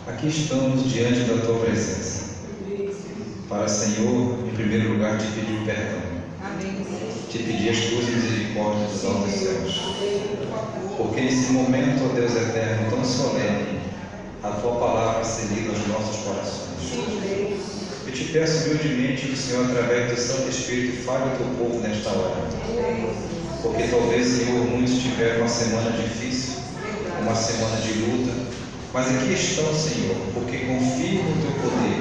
Aqui estamos diante da Tua presença. Para, Senhor, em primeiro lugar, te pedir perdão. Te pedir as Tuas misericórdias dos altos céus. Porque nesse momento, ó Deus eterno, tão solene, a Tua palavra se liga aos nossos corações. Eu te peço humildemente que o Senhor, através do Santo Espírito, fale ao Teu povo nesta hora. Porque talvez, Senhor, muitos tiveram uma semana difícil, uma semana de luta. Mas aqui estão, Senhor, porque confiam no Teu poder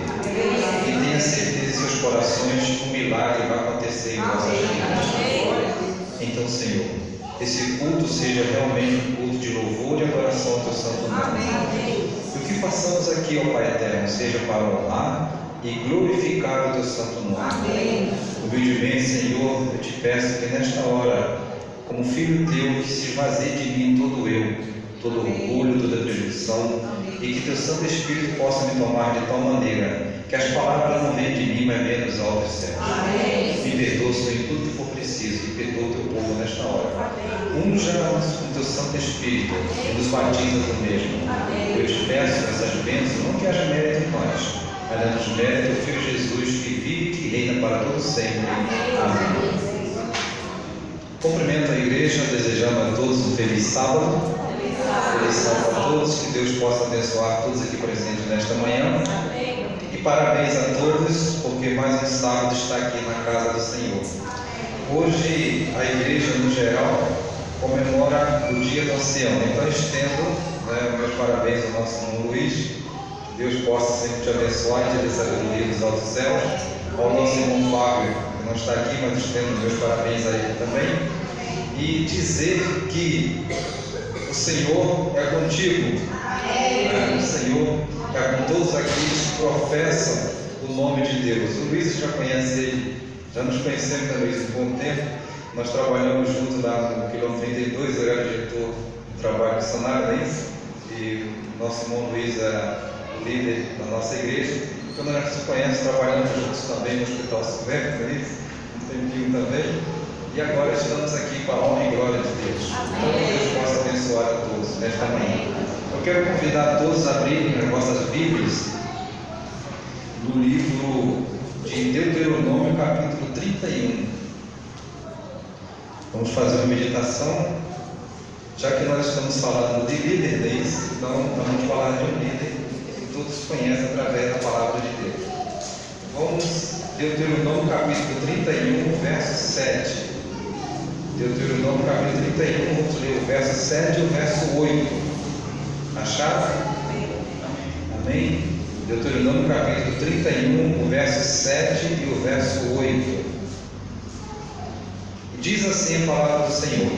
e tenha certeza em seus corações que um milagre vai acontecer em nossas vidas. Então, Senhor, esse culto seja realmente um culto de louvor e adoração ao Teu santo nome. E o que façamos aqui, ó Pai eterno, seja para honrar e glorificar o Teu santo nome. Humildemente, Senhor, eu te peço que nesta hora, como filho Teu, que se esvazie de mim todo eu, todo orgulho, toda presunção, e que Teu Santo Espírito possa me tomar de tal maneira que as palavras não venham de mim, mas venham dos altos céus. Me perdoa, Senhor, em tudo que for preciso, e perdoa o Teu povo nesta hora. Unja-nos com Teu Santo Espírito e nos batiza do mesmo. Eu te peço essas bênçãos, não que haja mérito em nós, mas dá-nos mérito ao Filho Jesus, que vive e que reina para todo sempre. Amém. Cumprimento a igreja, desejando a todos um feliz sábado. Feliz sábado a todos, que Deus possa abençoar todos aqui presentes nesta manhã. E parabéns a todos, porque mais um sábado está aqui na casa do Senhor. Hoje a igreja no geral comemora o dia do ancião, então estendo meus parabéns ao nosso irmão Luiz. Que Deus possa sempre te abençoar e te dar sabedoria dos altos céus. Ao nosso irmão Fábio, que não está aqui, mas estendo meus parabéns a ele também. E dizer que o Senhor é contigo. O Senhor é com todos aqueles que professam o nome de Deus. O Luiz já conhece ele, já nos conhecemos também há um bom tempo. Nós trabalhamos juntos lá no quilômetro 32, eu era diretor do trabalho missionário, não é isso? E nosso irmão Luiz era o líder da nossa igreja. Então nós já nos conhecemos, trabalhamos juntos também no Hospital Silvestre, não é isso? Um tempinho também. E agora estamos aqui para a honra e glória de Deus. Então que Deus possa abençoar a todos nesta manhã. Eu quero convidar todos a abrirem as vossas Bíblias no livro de Deuteronômio, capítulo 31. Vamos fazer uma meditação, já que nós estamos falando de líder, não é isso? Então vamos falar de um líder que todos conhecem através da palavra de Deus. Vamos, Deuteronômio, capítulo 31, verso 7. Deuteronômio capítulo 31, vamos ler o verso 7 e o verso 8. Acharam? Amém? Deuteronômio capítulo 31, o verso 7 e o verso 8. E diz assim a palavra do Senhor: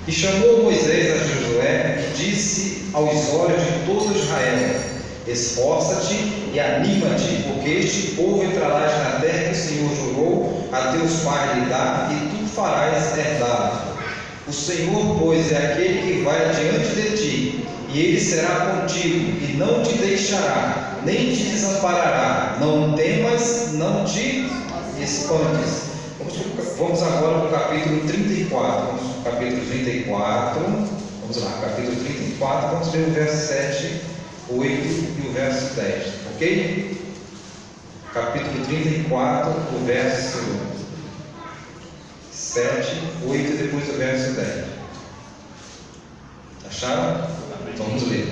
E chamou Moisés a Josué e disse aos olhos de todo Israel: Esforça-te e anima-te, porque este povo entrarás na terra que o Senhor jurou a teus pais lhe dar, e tu farás herdar. O Senhor, pois, é aquele que vai adiante de ti, e ele será contigo, e não te deixará, nem te desamparará. Não temas, não te espantes. Vamos agora para o capítulo 34. Vamos para o capítulo 34. Vamos lá, capítulo 34. Vamos ler o verso 7, 8 e o verso 10. Ok? Capítulo 34, o verso 7, 8 e depois o verso 10. Acharam? Então vamos ler.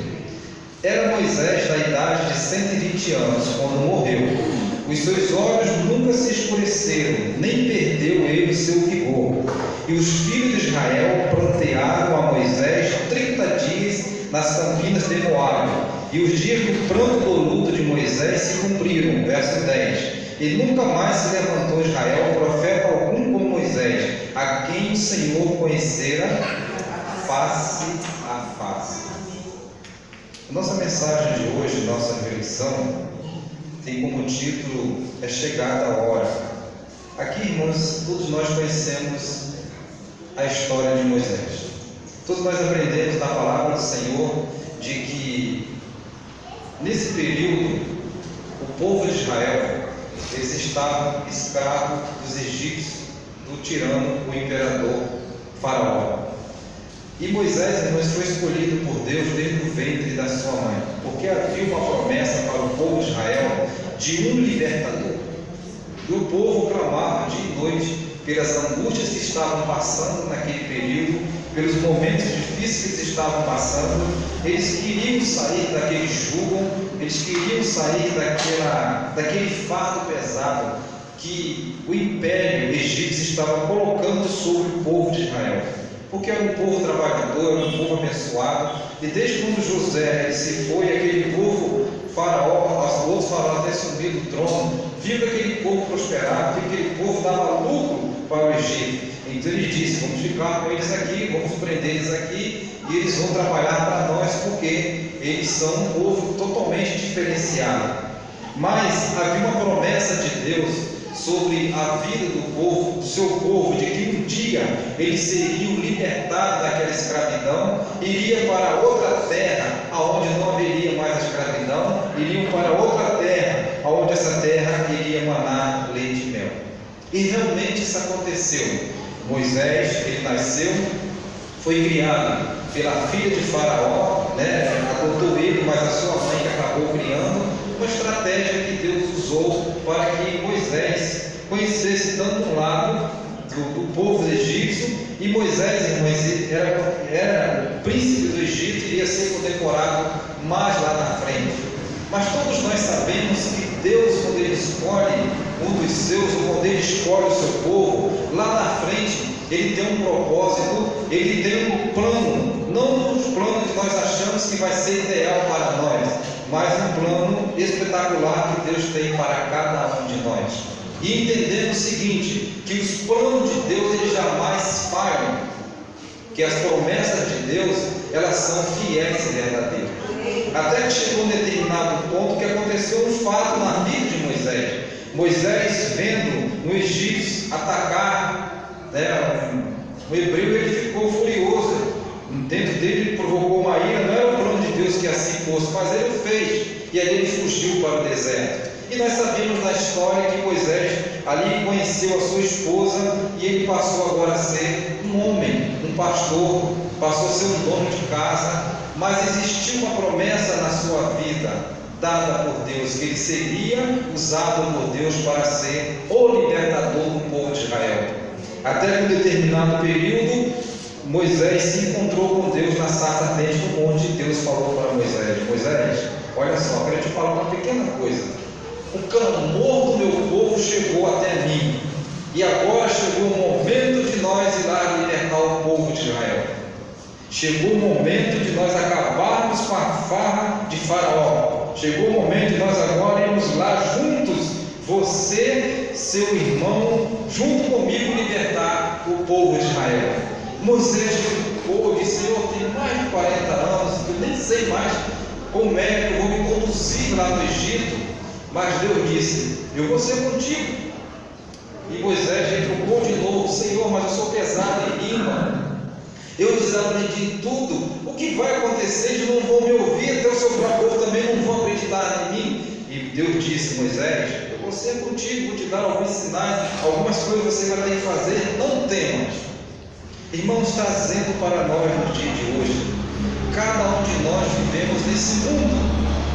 Era Moisés da idade de 120 anos quando morreu. Os seus olhos nunca se escureceram, nem perdeu ele seu vigor. E os filhos de Israel prantearam a Moisés 30 dias nas campinas de Moabe. E os dias do pranto do luto de Moisés se cumpriram. Verso 10. E nunca mais se levantou Israel profeta algum como Moisés, a quem o Senhor conhecera face a face. A nossa mensagem de hoje, nossa reflexão, tem como título: É chegada a hora. Aqui, irmãos, todos nós conhecemos a história de Moisés. Todos nós aprendemos na palavra do Senhor de que nesse período o povo de Israel, eles estavam escravos dos egípcios, do tirano, o imperador Faraó. E Moisés, irmãos, foi escolhido por Deus desde o ventre da sua mãe, porque havia uma promessa para o povo de Israel de um libertador. E o povo clamava dia e noite pelas angústias que estavam passando naquele período, pelos momentos difíceis que eles estavam passando. Eles queriam sair daquele jugo, eles queriam sair daquele fardo pesado que o império egípcio estava colocando sobre o povo de Israel, porque era um povo trabalhador, era um povo abençoado. E desde quando José se foi, aquele povo, faraó, os outros faraós até sumiram do trono, viu que aquele povo prosperava, viu que aquele povo dava lucro para o Egito. Então ele disse: vamos ficar com eles aqui, vamos prender eles aqui, e eles vão trabalhar para nós, porque eles são um povo totalmente diferenciado. Mas havia uma promessa de Deus sobre a vida do povo, do seu povo, de que um dia eles seriam libertados daquela escravidão, iriam para outra terra, aonde não haveria mais a escravidão, iriam para outra terra, aonde essa terra iria manar leite e mel. E realmente isso aconteceu. Moisés, ele nasceu, foi criado pela filha de Faraó, adotou ele, mas a sua mãe que acabou criando. Uma estratégia que Deus usou para que Moisés conhecesse tanto um lado do povo egípcio. E Moisés, irmãos, era o príncipe do Egito, iria ser condecorado mais lá na frente. Mas todos nós sabemos que Deus, quando Ele escolhe um dos seus, ou quando Ele escolhe o seu povo, lá na frente Ele tem um propósito, Ele tem um plano, não um plano que nós achamos que vai ser ideal para nós, mas um plano espetacular que Deus tem para cada um de nós. E entendendo o seguinte, que os planos de Deus, eles jamais falham, que as promessas de Deus, elas são fiéis e verdadeiras. Até que chegou um determinado ponto que aconteceu um fato na vida de Moisés. Moisés, vendo um egípcio atacar um hebreu, ele ficou furioso. Dentro dele ele provocou uma ira. Não era o plano de Deus que assim fosse, mas ele o fez, e ali ele fugiu para o deserto. E nós sabemos na história que Moisés ali conheceu a sua esposa, e ele passou agora a ser um homem, um pastor, passou a ser um dono de casa. Mas existia uma promessa na sua vida, dada por Deus, que ele seria usado por Deus para ser o libertador do povo de Israel. Até que em um determinado período, Moisés se encontrou com Deus na sarça ardente do monte, e Deus falou para Moisés: Moisés, olha só, quero te falar uma pequena coisa. O clamor do meu povo chegou até mim, e agora chegou o momento de nós ir lá libertar o povo de Israel. Chegou o momento de nós acabarmos com a farra de Faraó. Chegou o momento de nós agora irmos lá juntos, você, seu irmão, junto comigo, libertar o povo de Israel. Moisés ficou e disse: Senhor, tem mais de 40 anos, eu nem sei mais como é que eu vou me conduzir lá no Egito. Mas Deus disse: eu vou ser contigo. E Moisés retrucou de novo: Senhor, mas eu sou pesado em língua, eu desaprendi tudo. O que vai acontecer? Eles não vão me ouvir, até o seu próprio povo também não vão acreditar em mim. E Deus disse: Moisés, eu vou ser contigo, vou te dar alguns sinais, algumas coisas você vai ter que fazer, não temas. Irmãos, trazendo para nós no dia de hoje, cada um de nós vivemos nesse mundo,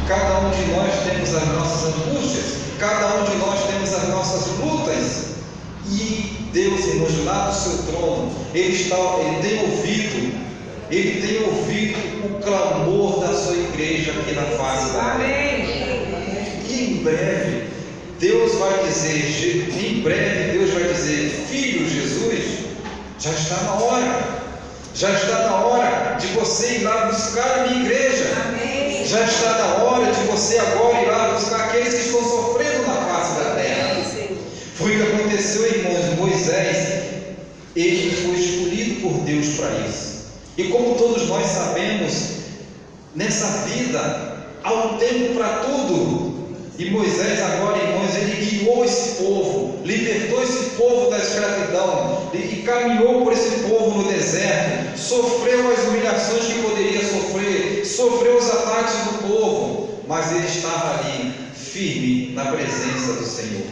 cada um de nós temos as nossas angústias, cada um de nós temos as nossas lutas, e Deus, irmãos, lá do seu trono, Ele tem ouvido o clamor da sua igreja aqui na face da terra. E em breve Deus vai dizer, filho Jesus, já está na hora de você ir lá buscar a minha igreja. Amém. Já está na hora de você agora ir lá buscar aqueles que estão sofrendo na face da terra. Foi o que aconteceu, irmãos. Moisés, ele foi escolhido por Deus para isso. E como todos nós sabemos, nessa vida há um tempo para tudo. E Moisés agora, irmãos, ele guiou esse povo, libertou esse povo da escravidão, e caminhou por esse povo no deserto, sofreu as humilhações que poderia sofrer, sofreu os ataques do povo, mas ele estava ali, firme na presença do Senhor.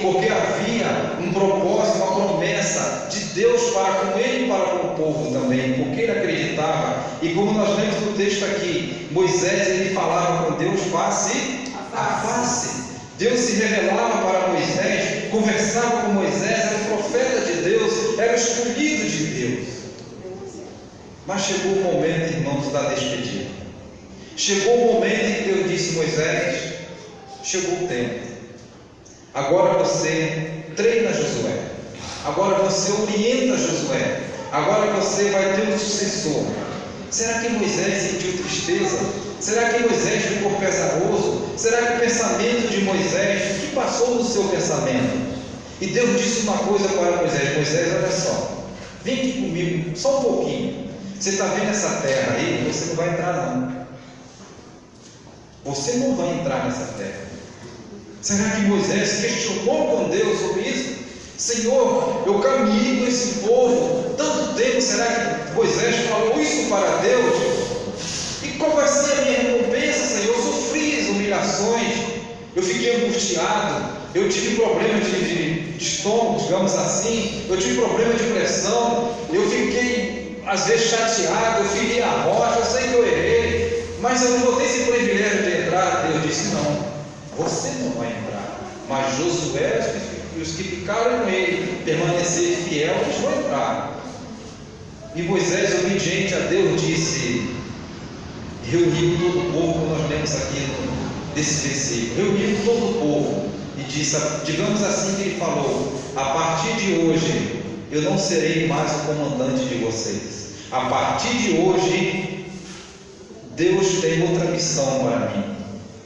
Porque havia um propósito, uma promessa de Deus para com ele e para com o povo também, porque ele acreditava. E como nós lemos no texto aqui, Moisés, ele falava com Deus face a face. Deus se revelava para Moisés, conversava com Moisés, era o profeta de Deus, era o escolhido de Deus. Mas chegou o momento, irmãos, da despedida. Chegou o momento em que Deus disse: Moisés, chegou o tempo. Agora você treina Josué. Agora você orienta Josué. Agora você vai ter um sucessor. Será que Moisés sentiu tristeza? Será que Moisés ficou pesaroso? Será que o pensamento de Moisés, o que passou no seu pensamento? E Deus disse uma coisa para Moisés: Moisés, olha só, vem aqui comigo, só um pouquinho. Você está vendo essa terra aí? Você não vai entrar não. Você não vai entrar nessa terra. Será que Moisés questionou com Deus sobre isso? Senhor, eu caminhei com esse povo tanto tempo, será que Moisés falou isso para Deus? E qual vai ser a minha recompensa, Senhor? Eu sofri as humilhações, eu fiquei angustiado, eu tive problema de estômago, digamos assim, eu tive problema de pressão, eu fiquei às vezes chateado, eu feri a rocha, eu sei que eu errei, mas eu não vou ter esse privilégio de entrar. Deus disse: não, você não vai entrar, mas Josué e os que ficaram com ele, permanecer fiel, eles vão entrar. E Moisés, obediente a Deus, disse, reuniu todo o povo, como nós lemos aqui desse versículo, reuniu todo o povo e disse, digamos assim que ele falou: a partir de hoje eu não serei mais o comandante de vocês. A partir de hoje Deus tem outra missão para mim.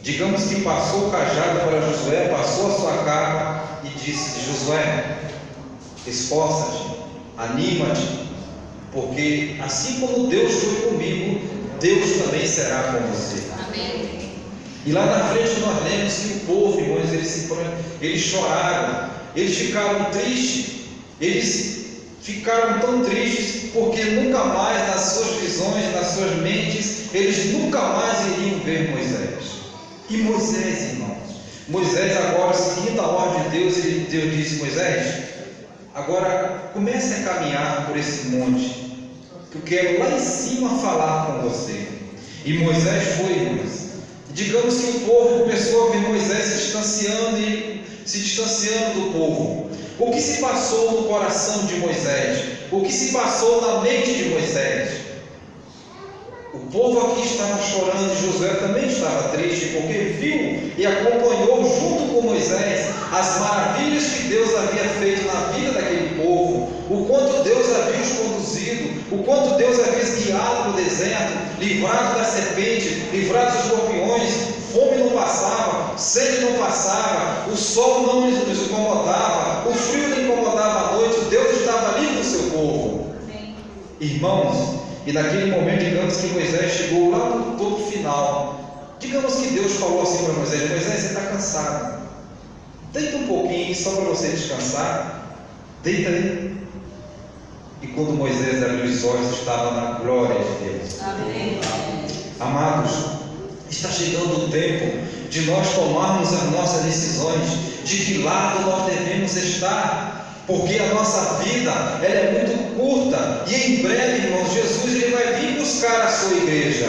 Digamos que passou o cajado para Josué, passou a sua capa e disse: Josué, esforça-te, anima-te, porque assim como Deus foi comigo, Deus também será com você. Amém. E lá na frente nós lemos que o povo, irmãos, eles choraram, eles ficaram tristes, eles ficaram tão tristes porque nunca mais, nas suas visões, nas suas mentes, eles nunca mais iriam ver Moisés. E Moisés, irmãos, Moisés agora, seguindo a ordem de Deus, Deus disse: Moisés, agora comece a caminhar por esse monte, que eu quero lá em cima falar com você. E Moisés foi, irmãos. Digamos que o povo começou a ver Moisés se distanciando do povo. O que se passou no coração de Moisés? O que se passou na mente de Moisés? O povo aqui estava chorando, e Josué também estava triste, porque viu e acompanhou junto com Moisés as maravilhas que Deus havia feito na vida daquele povo, o quanto Deus havia os conduzido, o quanto Deus havia os guiado no deserto, livrado da serpente, livrado dos escorpiões, fome não passava, sede não passava, o sol não nos incomodava, o frio não incomodava à noite, Deus estava ali com o seu povo. Amém. Irmãos, e naquele momento, digamos que Moisés chegou lá no topo final. Digamos que Deus falou assim para Moisés: Moisés, você está cansado, deita um pouquinho só para você descansar, deita aí. E quando Moisés abriu os olhos, estava na glória de Deus. Amém. Amados, está chegando o tempo de nós tomarmos as nossas decisões, de que lado nós devemos estar, porque a nossa vida ela é muito curta, e em breve, irmãos, Jesus ele vai vir buscar a sua igreja.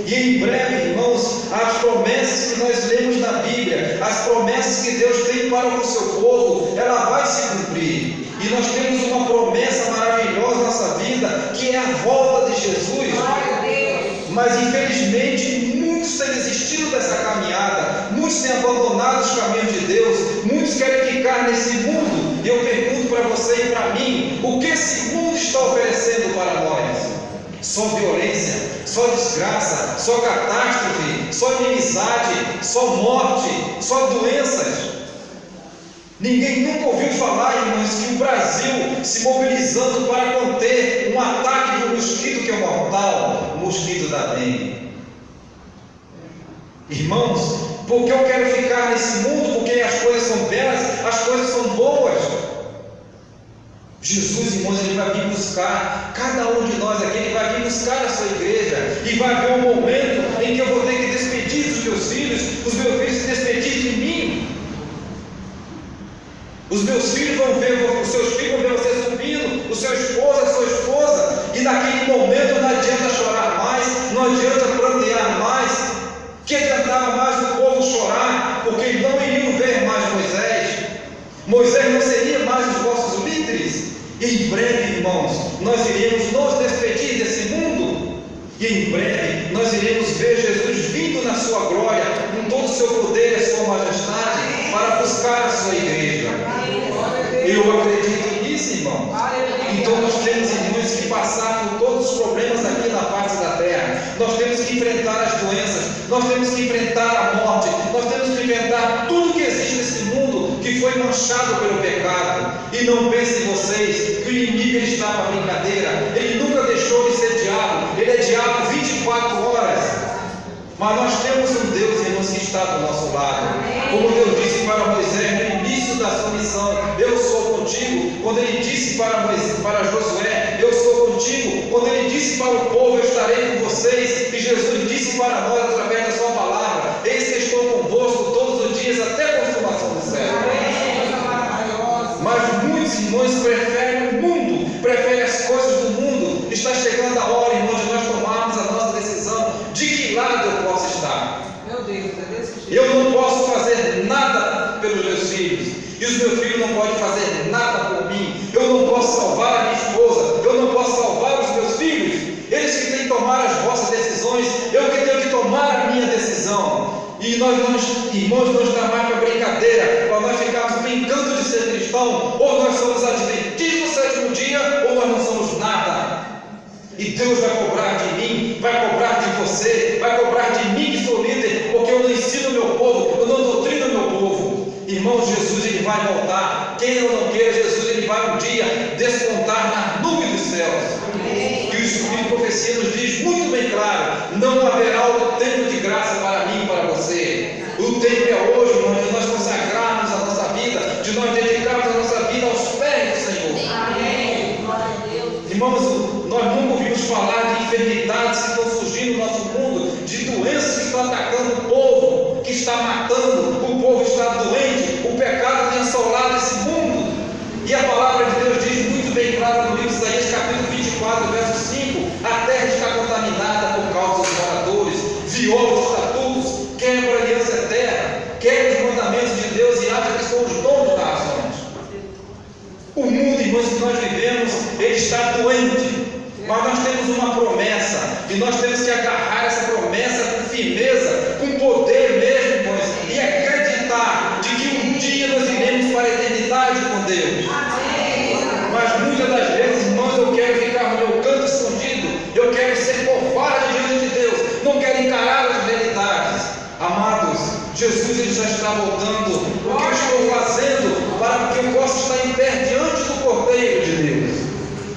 E em breve, irmãos, as promessas que nós lemos na Bíblia, as promessas que Deus tem para o seu povo, ela vai se cumprir. E nós temos uma promessa maravilhosa na nossa vida, que é a volta de Jesus. Mas infelizmente muitos têm desistido dessa caminhada, muitos têm abandonado os caminhos de Deus, muitos querem ficar nesse mundo. E eu pergunto para você e para mim: o que esse mundo está oferecendo para nós? Só violência, só desgraça, só catástrofe, só inimizade, só morte, só doenças. Ninguém nunca ouviu falar, irmãos, que o Brasil se mobilizando para conter um ataque de um mosquito que é mortal, o mosquito da dengue. Irmãos, porque eu quero ficar nesse mundo, porque as coisas são belas, as coisas são boas. Jesus, irmãos, ele vai vir buscar cada um de nós aqui, ele vai vir buscar a sua igreja, e vai haver um momento em que eu vou ter que despedir dos meus filhos, os meus filhos se despedir de mim. Os meus filhos vão ver, os seus filhos vão ver você subindo, o seu esposo, a sua esposa, e naquele momento não adianta chorar mais, não adianta prantear aguentava mais o povo chorar, porque não iriam ver mais Moisés. Moisés não seria mais os vossos líderes. E em breve, irmãos, nós iremos nos despedir desse mundo. E em breve nós iremos ver Jesus vindo na sua glória, com todo o seu poder e a sua majestade, para buscar a sua igreja. Eu acredito nisso, irmão. Então nós temos, irmãos, que passar por todos os problemas aqui na face da terra. Nós temos que enfrentar as doenças, nós temos que enfrentar a morte, nós temos que enfrentar tudo que existe nesse mundo que foi manchado pelo pecado. E não pensem vocês que o inimigo ele está para brincadeira. Ele nunca deixou de ser diabo. Ele é diabo 24 horas. Mas nós temos um Deus, irmãos, que está do nosso lado. Como Deus disse para Moisés no início da sua missão: eu sou contigo. Quando ele disse para Josué: eu sou contigo. Quando ele disse para o povo: eu estarei com vocês. E Jesus disse para nós através da sua palavra: eis que estou convosco todos os dias até a consumação do século. Mas muitos irmãos preferem o mundo, preferem as coisas do mundo. Está chegando a hora, irmãos, de nós tomarmos a nossa decisão de que lado eu posso estar. Meu Deus, é desse jeito. Eu não posso fazer nada pelos meus filhos, e os meus filhos não podem fazer nada por mim. Eu não posso salvar a minha esposa, eu não posso salvar os meus filhos. Eles que têm que tomar as vossas decisões, eu que tenho que tomar a minha decisão. E nós, irmãos, não está mais para brincadeira, para nós ficarmos brincando de ser cristão. Ou nós somos adventistas no sétimo dia, ou nós não somos nada. E Deus vai cobrar de mim, vai cobrar de você, vai cobrar de mim que sou líder, porque eu não ensino o meu povo, eu não doutrino o meu povo. Irmãos, Jesus ele vai voltar. Queira ou não queira, Jesus ele vai um dia despontar na nuvem dos céus. E o Espírito de profecia nos diz muito bem claro: não haverá outro tempo de graça para mim e para você. O tempo é hoje, irmãos, de nós consagrarmos a nossa vida, de nós dedicarmos a nossa vida aos pés do Senhor. Amém. Glória a Deus. Irmãos, nós nunca ouvimos falar de enfermidades que estão surgindo no nosso mundo, de doenças que estão atacando o povo, que está matando, o povo está doente, o pecado tem assolado esse mundo. E a palavra de Deus diz muito bem claro no livro de Isaías, capítulo 24, verso 5: a terra está contaminada por causa dos moradores, viola os estatutos, quebra a aliança eterna, quebra os mandamentos de Deus e acha que são os donos das razões. O mundo, irmãos, que nós vivemos, ele está doente. Mas nós temos uma promessa, e nós temos que agarrar essa promessa com firmeza, com poder mesmo, irmãos, e acreditar de que um dia nós iremos para a eternidade com Deus. Mas muitas das vezes, irmãos, eu quero ficar no meu canto escondido, eu quero ser covarde diante de Deus, não quero encarar as realidades. Amados, Jesus ele já está voltando. O que eu estou fazendo para que eu possa estar em pé diante do Cordeiro de Deus?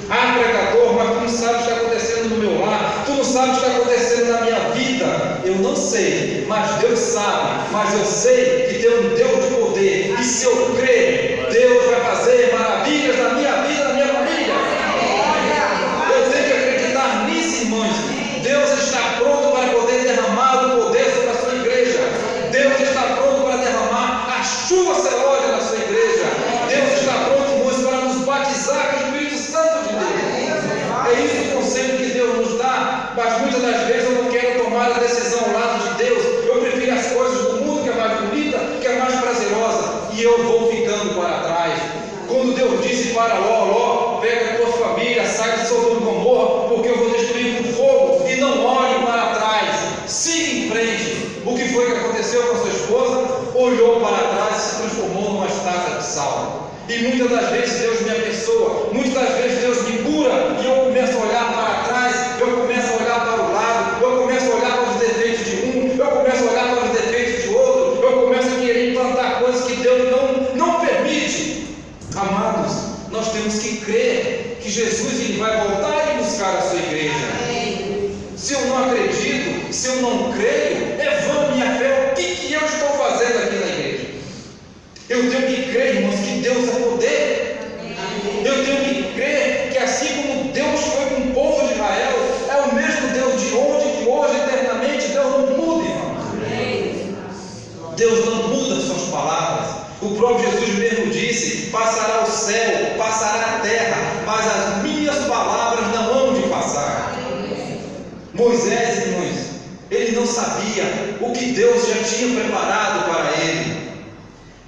Ah, pregador, mas tu não sabe o que está acontecendo no meu lar, tu não sabe o que está acontecendo na minha vida. Eu não sei, mas Deus sabe. Mas eu sei que tem um Deus de poder, e se eu crer, Deus vai fazer maravilhas na minha vida, na minha família. Eu tenho que acreditar nisso, irmãos. Deus está pronto para poder derramar o poder sobre a sua igreja. Deus está pronto para derramar a chuva celeste na sua igreja. Deus está pronto, irmãos, para nos batizar com o Espírito Santo de Deus. É isso o conselho que Deus nos dá. Mas muitas das vezes eu não quero tomar a decisão ao lado de Deus. Eu prefiro as coisas do mundo, que é mais bonita, que é mais prazerosa, e eu vou ficando para trás. Quando Deus disse para Ló: pega a tua família, sai de Sodoma e Gomorra, porque eu vou destruir com fogo, e não olhe para trás, siga em frente. O que foi que aconteceu com a sua esposa? Olhou para trás e se transformou numa estátua de sal. E muitas das vezes Deus me abençoa, muitas das vezes Deus me cura, e eu começo a olhar para trás, eu começo a olhar para o lado, eu começo a olhar para os defeitos de um, eu começo a olhar para os defeitos de outro, eu começo a querer implantar coisas que Deus não permite. Amados, nós temos que crer que Jesus ele vai voltar e buscar a sua igreja. Se eu não acredito, se eu não creio, é vã minha fé. O que eu estou fazendo aqui na igreja? Eu tenho que crer, irmãos, que Deus é poder. Eu tenho que crer que assim como Deus foi com o povo de Israel, é o mesmo Deus de ontem, de hoje, eternamente. Deus não muda, irmão. Deus não muda as suas palavras. O próprio Jesus mesmo disse: passará o céu, passará a terra, mas as minhas palavras não hão de passar. Moisés, irmãos, ele não sabia o que Deus já tinha preparado para ele.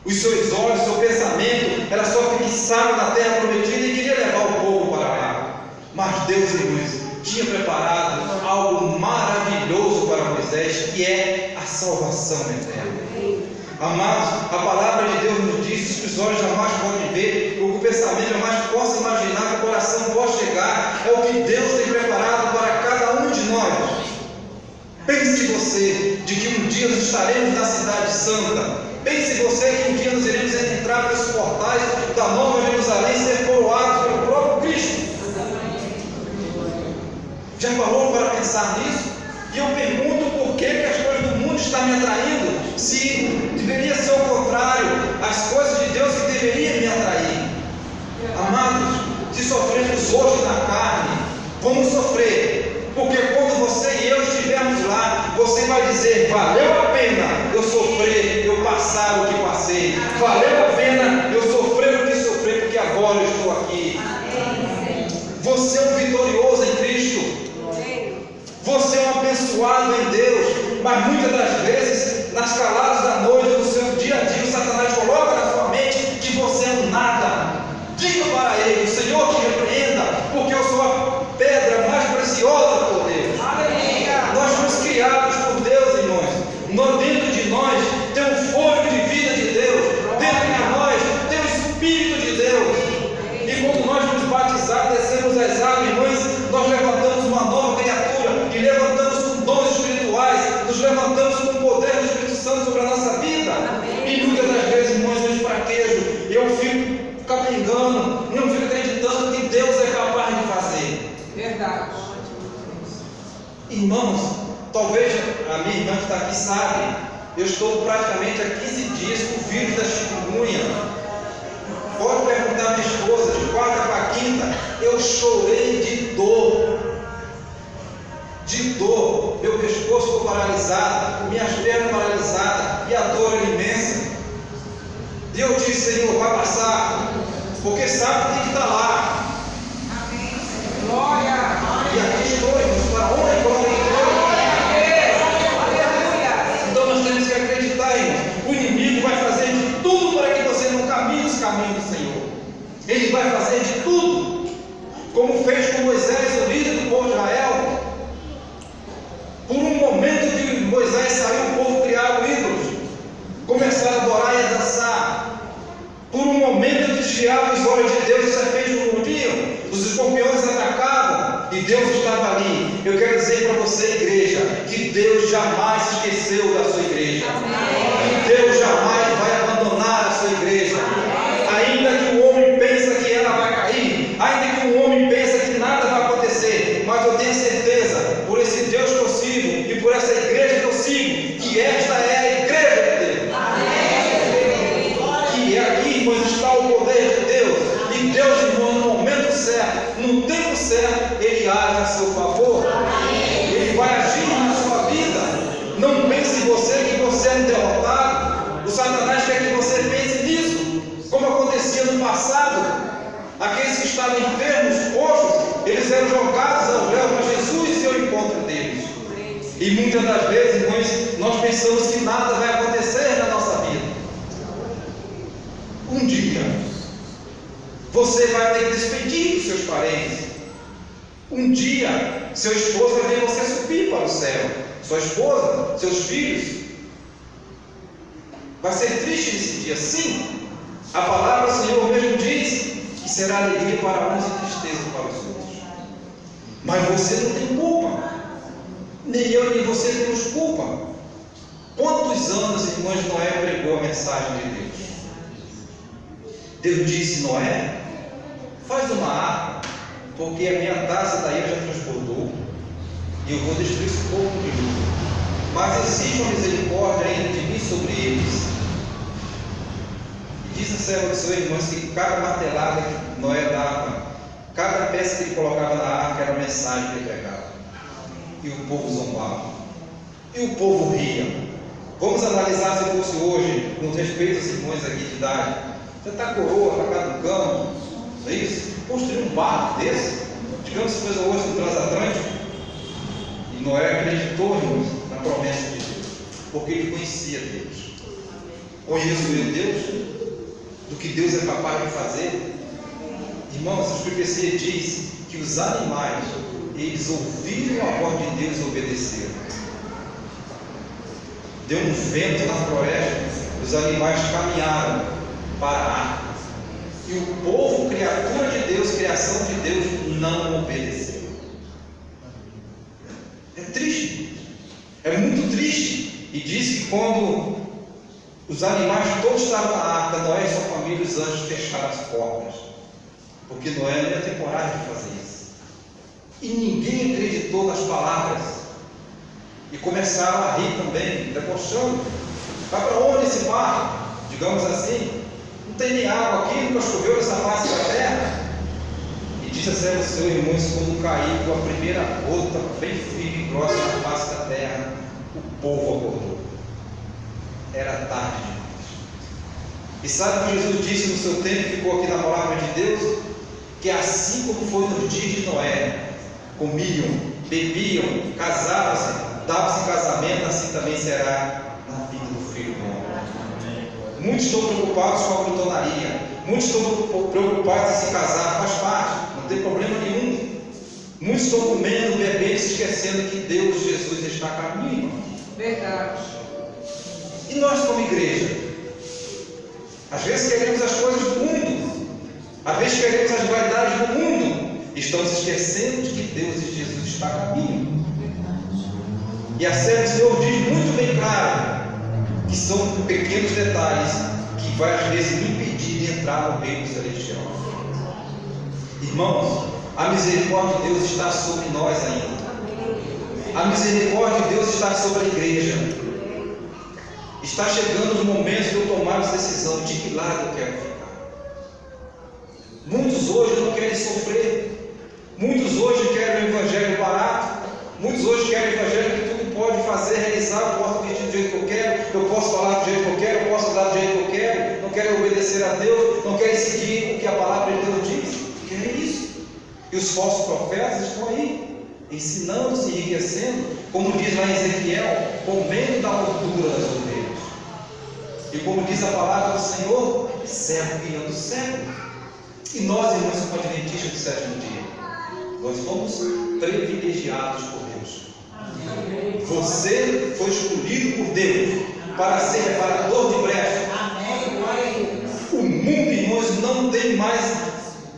Os seus olhos, seu pensamento era só fixado na terra prometida e queria levar o povo para lá. Mas Deus, irmãos, tinha preparado algo maravilhoso para Moisés, que é a salvação eterna. Amados, a palavra de Deus nos diz que os olhos jamais podem ver, o que o pensamento jamais possa imaginar, que o coração pode chegar, é o que Deus tem preparado para cada um de nós. Pense você de que um dia nós estaremos na cidade santa. Pense você que um dia nós iremos entrar pelos portais da Nova Jerusalém e ser coroados pelo próprio Cristo. Já parou para pensar nisso? E eu pergunto por que as coisas do mundo estão me atraindo, se deveria ser o contrário, as coisas de Deus que deveriam me atrair. Amados, se sofremos hoje na carne, vamos sofrer, porque quando você e eu estivermos lá, você vai dizer: valeu a pena eu sofrer, eu passar o que passei, valeu a pena eu sofrer o que sofri, porque agora eu estou aqui. Você é um vitorioso em Cristo. Você é um abençoado em Deus, mas muitas das vezes, nas caladas da noite, no seu dia a dia, o Satanás coloca na sua mente que você é um nada. Diga para ele: o Senhor te repreenda, porque eu sou a pedra mais preciosa por Deus. Aleluia. Nós fomos criados por Deus, irmãos. Dentro de nós tem um fôlego de vida de Deus. Dentro de nós tem o Espírito de Deus. E quando nós nos batizamos, descemos as águas, irmãos, nós levantamos uma nova criatura. E levantamos com dons espirituais, nos levantamos com o poder do Espírito Santo sobre a nossa vida. E muitas das vezes, irmãos, eu fraquejo, eu fico capengando, não fico acreditando que Deus é capaz de fazer. Verdade. Irmãos, talvez a minha irmã que está aqui sabe, eu estou praticamente há 15 dias com o vírus da chikungunya. Pode perguntar à minha esposa, de quarta para quinta, eu chorei de dor. Meu pescoço ficou paralisado, minhas pernas paralisadas, e a dor era imensa. E eu disse: Senhor, vai passar, porque sabe que tem que estar lá. Amém. Glória. E aqui estou, irmãos, para onde glória. Então nós temos que acreditar, irmãos. O inimigo vai fazer de tudo para que você não caminhe os caminhos do Senhor. Ele vai fazer de tudo, como fez com Moisés, o líder do povo de Israel. Por um momento que Moisés saiu, o povo criava ídolos, começaram a adorar e a dançar. Por um momento desviavam os olhos de Deus, os serpentes mordiam, os escorpiões atacavam, e Deus estava ali. Eu quero dizer para você, igreja, que Deus jamais se esqueceu da sua igreja. Que Deus jamais vai abandonar a sua igreja. Ainda que o homem pense que ela vai cair, ainda que o homem pense que nada vai acontecer, mas eu tenho certeza, por esse Deus que eu sigo e por essa igreja que eu sigo, que esta é a igreja de Deus. Que é aqui, pois está o poder de Deus. E Deus, irmão, no momento certo, no tempo certo, Ele age a seu favor. Ele vai agir na sua vida. Não pense em você que você é um derrotado. O Satanás quer que você pense nisso, como acontecia no passado. Aqueles que estavam enfermos, coxos, eles eram jogados ao léu, mas Jesus ia ao encontro deles. E muitas das vezes, irmãos, nós pensamos que nada vai acontecer na nossa vida. Um dia, você vai ter que despedir dos seus parentes. Um dia, seu esposo vai ver você subir para o céu. Sua esposa, seus filhos. Vai ser triste nesse dia, sim. A palavra do Senhor mesmo diz que será alegria para uns e tristeza para os outros. Mas você não tem culpa. Nem eu nem você temos culpa. Quantos anos, irmãos, Noé pregou a mensagem de Deus? Deus disse: Noé, faz uma arca, porque a minha taça da ira já transbordou, e eu vou destruir esse povo de novo. Mas existe uma misericórdia ainda de mim sobre eles. E diz a serva do Senhor, irmãos, que cada martelada que Noé dava, cada peça que ele colocava na arca era uma mensagem que ele pregava. E o povo zombava. E o povo ria. Vamos analisar se fosse hoje, no respeito aos irmãos aqui de idade. Você está coroa, está caducando, não é isso? Construir um barco desse, digamos que fez hoje no transatlântico. E Noé acreditou, irmãos, na promessa de Deus, porque ele conhecia Deus. Conheço eu Deus, do que Deus é capaz de fazer. Irmãos, a profecia diz que os animais, eles ouviram a voz de Deus e obedeceram. Deu um vento na floresta, os animais caminharam para a arca. E o povo, criatura de Deus, criação de Deus, não obedeceu. É triste, é muito triste. E diz que quando os animais todos estavam na arca, Noé e sua família, os anjos fecharam as portas, porque Noé não ia ter coragem de fazer isso. E ninguém acreditou nas palavras, e começaram a rir também, debochando. Vai para onde esse barco? Digamos assim, não tem nem água aqui, nunca choveu nessa face da terra. E disse assim ao seu irmão, quando caiu com a primeira gota bem firme e grossa na face da terra, o povo acordou. Era tarde demais. E sabe o que Jesus disse no seu tempo, ficou aqui na palavra de Deus? Que assim como foi nos dias de Noé, comiam, bebiam, casavam-se, davam-se casamento, assim também será na vida do Filho do Homem. Muitos estão preocupados com a glutonaria, muitos estão preocupados em se casar, faz parte, não tem problema nenhum. Muitos estão comendo, bebendo, se esquecendo que Deus, Jesus, está a caminho. Verdade. E nós como igreja? Às vezes queremos as coisas do mundo, às vezes queremos as vaidades do mundo, estamos esquecendo de que Deus e Jesus está a caminho. E a série do Senhor diz muito bem claro que são pequenos detalhes que vai às vezes me impedir de entrar no reino celestial. Irmãos, a misericórdia de Deus está sobre nós ainda. A misericórdia de Deus está sobre a igreja. Está chegando os momentos de eu tomar a decisão de que lado eu quero ficar. Muitos hoje não querem sofrer. Muitos hoje querem o evangelho barato. Muitos hoje querem o evangelho que tudo pode fazer, realizar. Eu posso vestir do jeito que eu quero, eu posso falar do jeito que eu quero, eu posso andar do jeito que eu quero. Não querem obedecer a Deus, não querem seguir o que a palavra de Deus diz. Querem isso. E os falsos profetas estão aí, ensinando, se enriquecendo, como diz lá em Ezequiel, comendo da gordura das ovelhas. E como diz a palavra do Senhor, cego guiando cego. E nós, irmãos, como adventistas do sétimo dia, nós fomos privilegiados por Deus. Amém. Você foi escolhido por Deus para ser reparador de brechas. O mundo, irmãos, não tem mais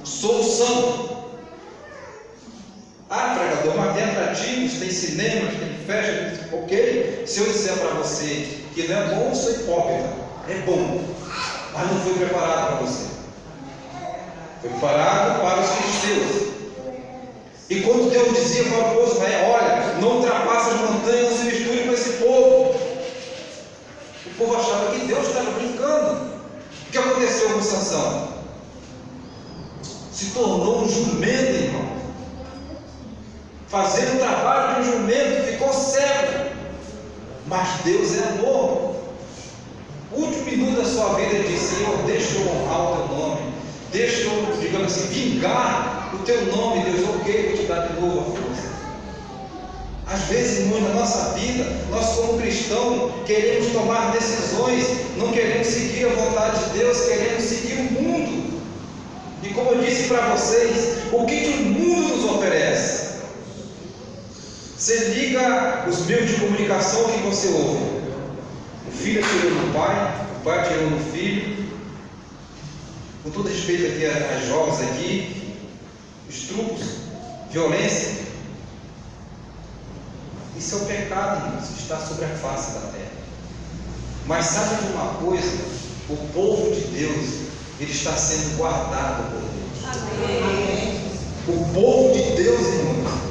solução. Ah, pregador, mas tem atrativos, tem cinemas, tem festa, ok? Se eu disser para você que não é bom, eu sou hipócrita. É bom, mas não foi preparado para você. Foi preparado para os cristãos. E quando Deus dizia para o povo, olha, não ultrapasse as montanhas, não se misture com esse povo. O povo achava que Deus estava brincando. O que aconteceu com Sansão? Se tornou um jumento, irmão. Fazendo o trabalho de um jumento, ficou cego. Mas Deus é amor. O último minuto da sua vida ele disse: Senhor, deixa eu honrar o teu nome, deixa eu, digamos assim, vingar o teu nome, Deus, ok, vou te dar de novo a força. Às vezes, irmãos, na nossa vida, nós como cristãos queremos tomar decisões, não queremos seguir a vontade de Deus, queremos seguir o mundo. E como eu disse para vocês, o que o mundo nos oferece? Você liga os meios de comunicação, o que você ouve? O filho atirou no pai, o pai atirou no filho. Com todo respeito aqui às jovens aqui, estupros, violência. Isso é o pecado, irmãos, que está sobre a face da terra. Mas sabe de uma coisa? O povo de Deus, ele está sendo guardado por Deus. Amém. O povo de Deus, irmãos,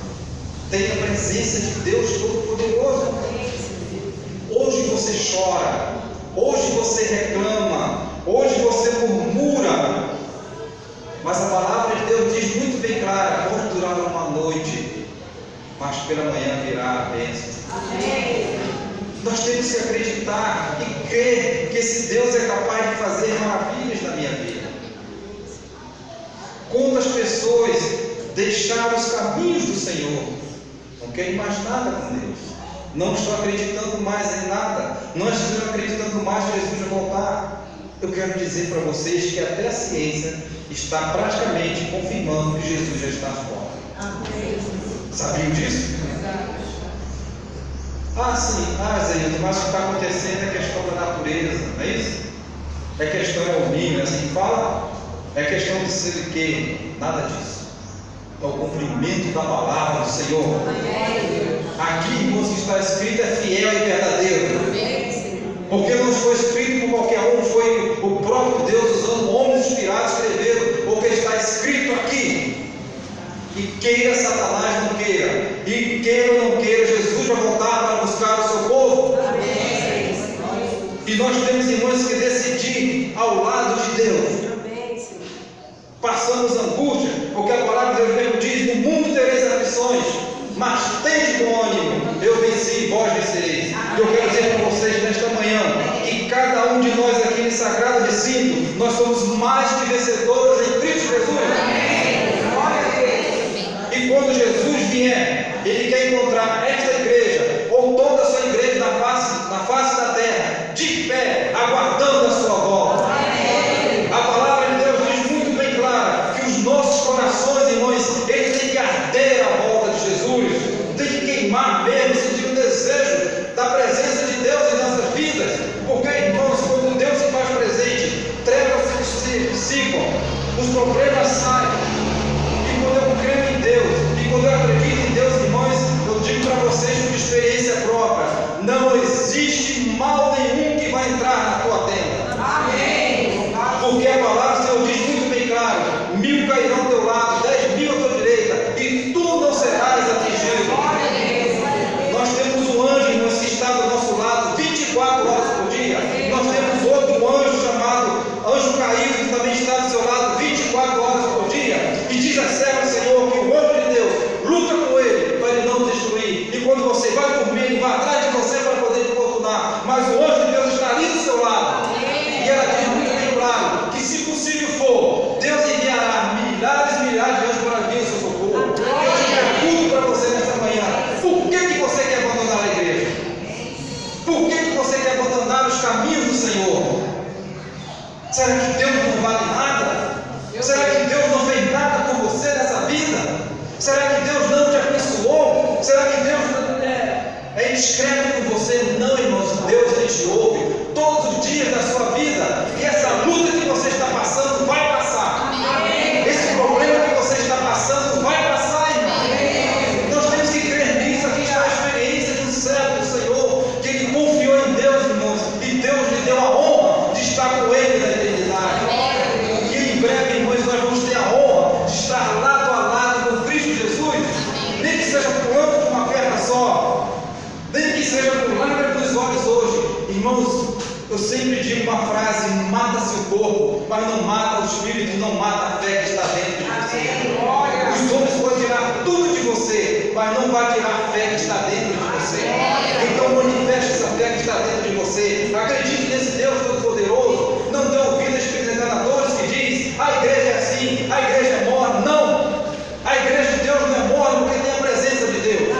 tem a presença de Deus Todo-Poderoso. Hoje você chora, hoje você reclama, hoje você murmura, mas a palavra de Deus diz muito bem clara: pode durar uma noite, mas pela manhã virá a bênção. Amém. Nós temos que acreditar e crer que esse Deus é capaz de fazer maravilhas na minha vida. Quantas pessoas deixaram os caminhos do Senhor, não querem mais nada com Deus, Não estou acreditando mais em nada. Não estou acreditando mais que Jesus vai voltar. Eu quero dizer para vocês que até a ciência está praticamente confirmando que Jesus já está às portas. Sabiam disso? Sim, Zé, mas o que está acontecendo é questão da natureza, não é isso? É questão é o milho, assim que fala, é questão de ser o quê? Nada disso. É o cumprimento da palavra do Senhor. Aqui, irmãos, que está escrito é fiel e verdadeiro. Porque não foi escrito por qualquer um, foi o próprio Deus usando homens inspirados escrevendo o que está escrito aqui. E queira Satanás não queira, e queira ou não queira, Jesus vai voltar para buscar o seu povo. E nós temos, irmãos, que decidir ao lado de Deus. Passamos angústia, porque a palavra de Deus mesmo diz: no mundo tereis aflições, mas tende bom ânimo, eu venci, vós vencereis. Eu quero dizer para vocês nesta manhã que cada um de nós aqui nesse sagrado recinto, nós somos mais que vencedores em Cristo Jesus. E quando Jesus vier, Ele quer encontrar esta igreja, ou toda a sua igreja na face da terra, de pé, aguardando a sua volta. A palavra de Deus diz muito bem clara que os nossos corações, irmãos, eles têm que arder à volta de Jesus, tem que queimar mesmo, sentir o desejo da presença de Deus em nossas vidas. Porque, irmãos, quando Deus se faz presente, trevas se dissipam, os problemas saem. E quando eu creio em Deus, e quando eu acredito em Deus, irmãos, eu digo para vocês por experiência própria: não existe mal nenhum que vai entrar na tua tenda. Amém. Porque a palavra do Senhor diz muito bem claro: 1000 cairão ao teu lado, 10.000 à tua direita, e tu não serás atingido. Nós temos um anjo, irmãos, que está do nosso lado 24 horas por dia. Nós temos outro anjo chamado anjo caído, que também está do seu lado 24 horas por dia. E diz a serva do Senhor que o anjo de Deus luta com ele para ele não destruir. E quando você vai dormir, ele vai atrás de você para poder te importunar. Mas o anjo de Deus está ali do seu lado. E ela diz muito bem claro que, se possível for, Deus enviará milhares e milhares de anjos para vir ao seu socorro. Eu te pergunto para você nesta manhã: por que você quer abandonar a igreja? Por que você quer abandonar os caminhos do Senhor? Será que Deus não vale nada? Será que Deus não fez nada por você nessa vida? Será que Deus não te abençoou? Será que Deus é indiscreto com você? Não, irmãos, Deus ele te ouve todos os dias da sua vida. E essa luta que você está passando vai passar. Esse problema que você está passando vai passar, irmão. Nós temos que crer nisso. Aqui está a experiência do servo do Senhor, que ele confiou em Deus, irmãos, e Deus lhe deu a honra de estar com ele na eternidade. E em breve, irmãos, nós vamos ter a honra de estar lado a lado com Cristo Jesus, nem que seja pulando com uma perna só, nem que seja por lágrimas dos olhos hoje. Irmãos, eu sempre digo uma frase: mata-se o corpo, mas não mata o espírito, não mata a fé que está dentro de você. Os homens podem tirar tudo de você, mas não vai tirar a fé que está dentro de você. Então manifeste essa fé que está dentro de você. Acredite nesse Deus Todo-Poderoso. Não dê ouvido a espíritos enganadores que diz: a igreja é assim, a igreja é morna. Não! A igreja de Deus não é morna porque tem a presença de Deus.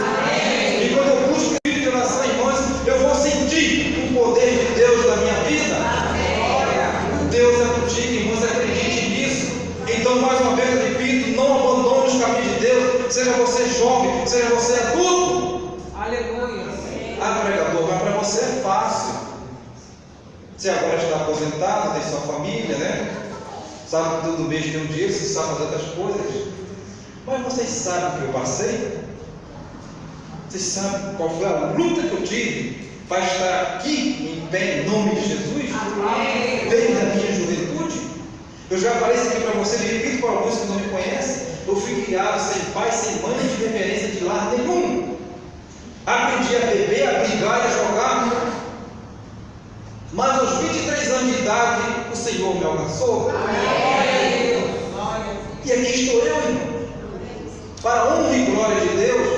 E quando eu busco o Espírito de oração, irmãos, eu vou sentir o poder de Deus na minha vida. Deus é contigo, irmãos, acredite nisso. Então, mais uma vez eu repito: não abandone os caminhos de Deus. Seja você jovem, seja você adulto. Aleluia. Pregador, mas para você é fácil. Você agora está aposentado, tem sua família, né? Sabe que todo mês tem um dia, você sabe fazer outras coisas. Mas vocês sabem o que eu passei? Vocês sabem qual foi a luta que eu tive para estar aqui em pé em nome de Jesus? Desde a minha juventude. Eu já falei isso aqui para vocês, repito para alguns que não me conhecem: eu fui criado sem pai, sem mãe, de referência de lar nenhum. Aprendi a beber, a brigar e a jogar. Mas aos 23 anos de idade, o Senhor me alcançou. E aqui estou eu, irmão, para a honra e glória de Deus.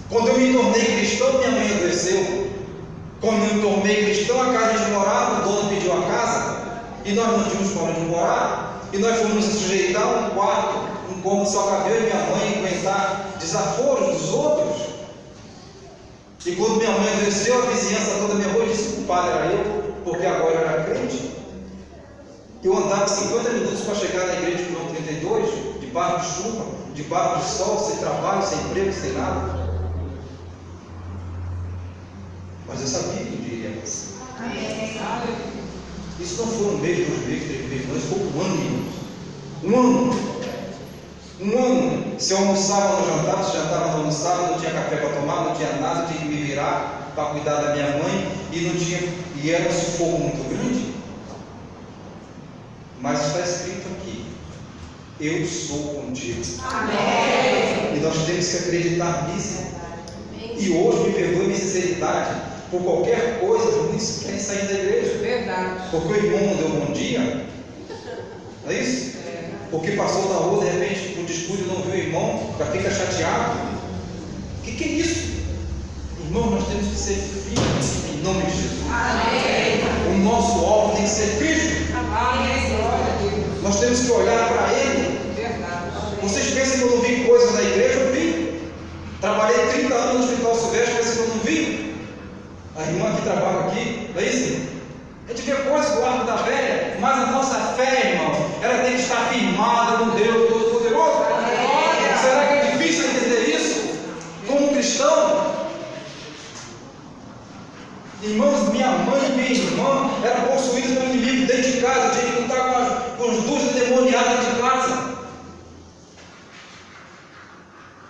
Quando eu me tornei cristão, minha mãe adoeceu. Quando eu me tornei cristão, a casa onde morava, o dono pediu a casa, e nós não tínhamos para onde morar, e nós fomos nos sujeitar a um quarto, um cômodo só cabia eu e minha mãe aguentar desaforos dos outros. E quando minha mãe adoeceu, a vizinhança toda minha mãe disse que o culpado era eu, porque agora eu era crente. Eu andava 50 minutos para chegar na igreja de quilômetro 32, debaixo de chuva, debaixo de sol, sem trabalho, sem emprego, sem nada. Mas eu sabia que o dia ia passar. Isso não foi um mês, 2 meses, 3 meses, mas foi um ano, irmãos. Um ano. Se eu almoçava, não jantava, se jantava, não almoçava, não tinha café para tomar, não tinha nada, eu tinha que me virar para cuidar da minha mãe, e era um sufoco muito grande. Mas está escrito aqui: eu sou contigo. Amém. E nós temos que acreditar nisso. E hoje, me perdoe minha sinceridade, por qualquer coisa, muitos querem sair da igreja. Verdade. Porque o irmão não deu bom dia. Não é isso? Porque passou na rua, de repente, por descuido, não viu o irmão, já fica chateado. O que é isso? Irmão, nós temos que ser firmes em nome de Jesus. Amém. O nosso alvo tem que ser Cristo. Amém. Nós temos que olhar para Ele. Verdade. Vocês pensam que eu não vi coisas na igreja? Eu vi. Trabalhei 30 anos no Hospital Silvestre, pensam que eu não vi? A irmã que trabalha aqui, não é isso? A gente vê coisas do arco da velha, mas a nossa fé, irmão, ela tem que estar firmada no Deus Todo-Poderoso. Será que é difícil entender isso? Como cristão? Irmãos, minha mãe e minha irmã eram possuídas pelo inimigo dentro de casa. Eu tinha que lutar com os duas endemoniadas de casa.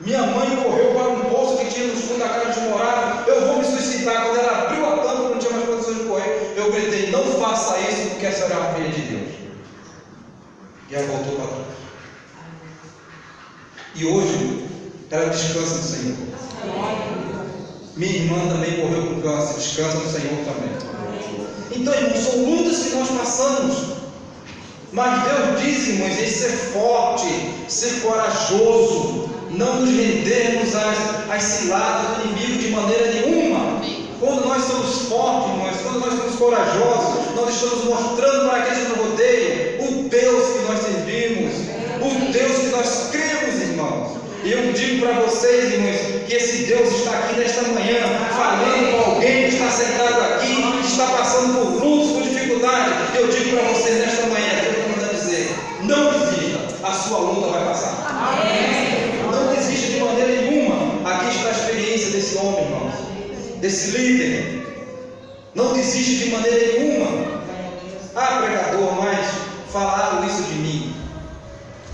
Minha mãe correu para um poço que tinha no fundo da casa de morada. Eu vou me suicidar. Quando ela abriu a tampa, não tinha mais condições de correr, eu gritei: não faça isso, porque a senhora é uma filha de Deus. E ela voltou para trás. E hoje ela descansa no Senhor. Minha irmã também morreu com câncer, descansa no Senhor também. Então, irmãos, são lutas que nós passamos. Mas Deus diz, irmãos, em ser forte, ser corajoso, não nos rendermos às ciladas do inimigo de maneira nenhuma. Quando nós somos fortes, irmãos, quando nós somos corajosos, nós estamos mostrando para aqueles que nos rodeiam o Deus que nós servimos, o Deus que nós cremos, irmãos. E eu digo para vocês, irmãos, que esse Deus está aqui nesta manhã, falando com alguém que está sentado aqui, que está passando por lutas, por dificuldade. Eu digo para vocês nesta manhã, Deus está mandando dizer: não desista, a sua luta vai passar. Amém. Não desista de maneira nenhuma. Aqui está a experiência desse homem, irmãos, desse líder. Não desiste de maneira nenhuma. Ah, pregador, mas falaram isso de mim.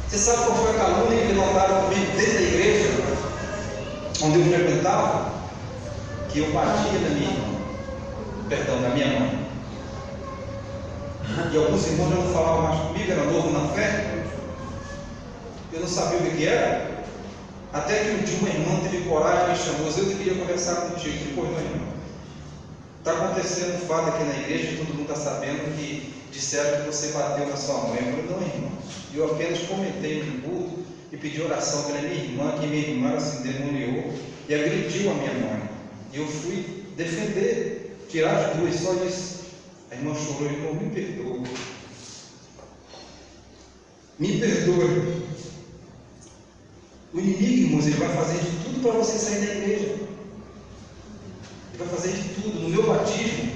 Você sabe qual foi a calúnia que levantaram comigo dentro da igreja onde eu frequentava? Que eu batia na minha irmã, perdão, na minha mãe. E alguns irmãos não falavam mais comigo, era novo na fé. Eu não sabia o que era. Até que um dia uma irmã teve coragem e me chamou: eu queria conversar contigo. Depois, meu irmão, está acontecendo um fato aqui na igreja, todo mundo está sabendo que disseram que você bateu na sua mãe. Eu falei: não, irmão, eu apenas comentei no culto e pedi oração pela minha irmã, que minha irmã se endemoniou e agrediu a minha mãe. E eu fui defender, tirar as duas, só isso. A irmã chorou: irmão, me perdoa. Me perdoa. O inimigo, irmãos, ele vai fazer de tudo para você sair da igreja. Ele vai fazer de tudo. No meu batismo,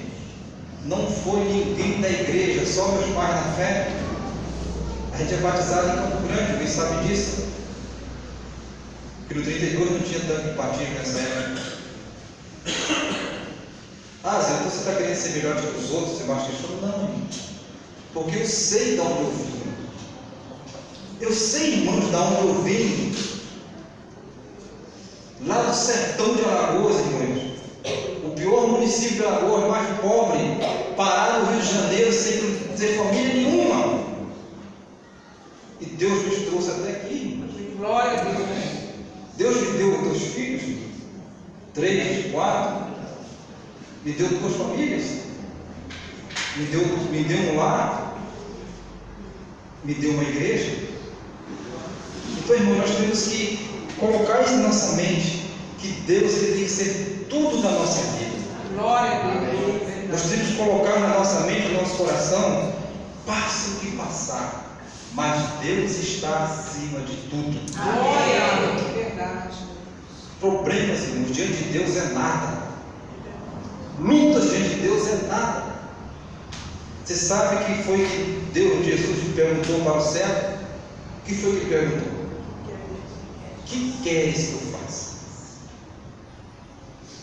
não foi ninguém da igreja, só meus pais na fé. A gente é batizado em Campo Grande, alguém sabe disso? Porque no 32 não tinha tanto batismo nessa época. Ah, Zé, então você está querendo ser melhor que os outros, Sebastião? Eu falei: não, porque eu sei de onde eu vim. Eu sei, irmãos, de onde eu vim. Lá do sertão de Alagoas, irmãos, o pior município de Alagoas, mais pobre, parado no Rio de Janeiro, sem ter família nenhuma. E Deus nos trouxe até aqui, irmãos. Glória a Deus. Deus me deu 2 filhos, 3, 4, me deu 2 famílias, me deu um lar, me deu uma igreja. Então, irmão, nós temos que colocar isso na nossa mente, que Deus ele tem que ser tudo da nossa vida. Glória a Deus. Nós temos que colocar na nossa mente, no nosso coração: passe o que passar, mas Deus está acima de tudo. Glória a Deus. Verdade. Problemas, irmãos, diante de Deus é nada. Você sabe que foi que Deus, Jesus perguntou para o servo? O que foi que ele perguntou? O que queres que eu faça?